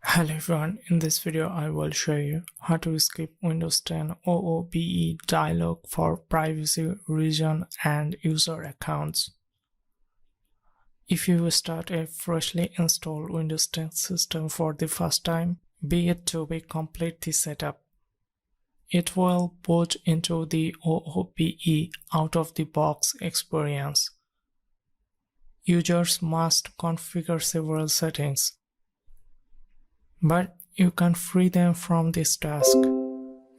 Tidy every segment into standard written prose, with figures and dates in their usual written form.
Hello everyone, in this video I will show you how to skip Windows 10 OOBE dialog for privacy, region and user accounts. If you start a freshly installed Windows 10 system for the first time, be it to complete the setup. It will boot into the OOBE out-of-the-box experience. Users must configure several settings, but you can free them from this task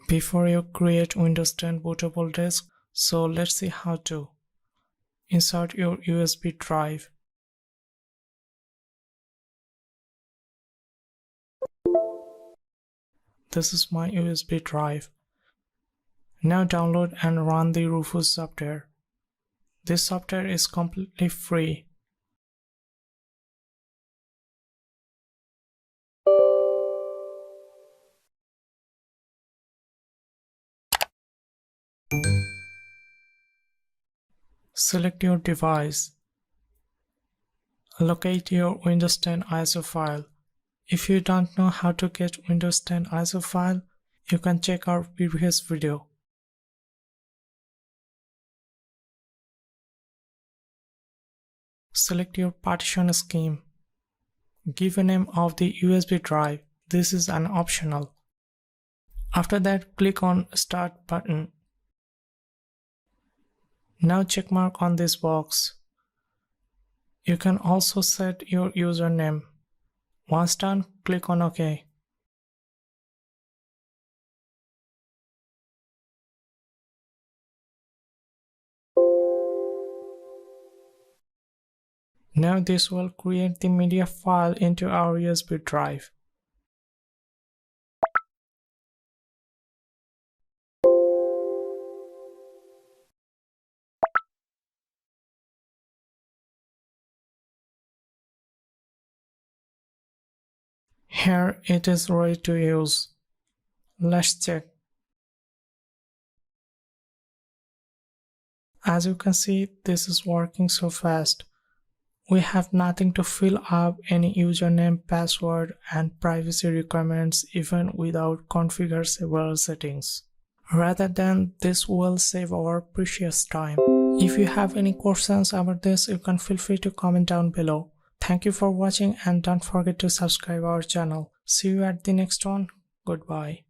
before you create Windows 10 bootable disk. So let's see how to. Insert your USB drive. This is my USB drive. Now download and run the Rufus software. This software is completely free. Select your device. Locate your Windows 10 ISO file. If you don't know how to get Windows 10 ISO file, you can check our previous video. Select your partition scheme. Give a name of the USB drive. This is an optional. After that, click on Start button. Now check mark on this box. You can also set your username. Once done, click on OK. Now this will create the media file into our USB drive. Here it is ready to use. Let's check. As you can see, this is working so fast. We have nothing to fill up any username, password and privacy requirements even without configuring several settings. Rather than this will save our precious time. If you have any questions about this, you can feel free to comment down below. Thank you for watching and don't forget to subscribe our channel. See you at the next one. Goodbye.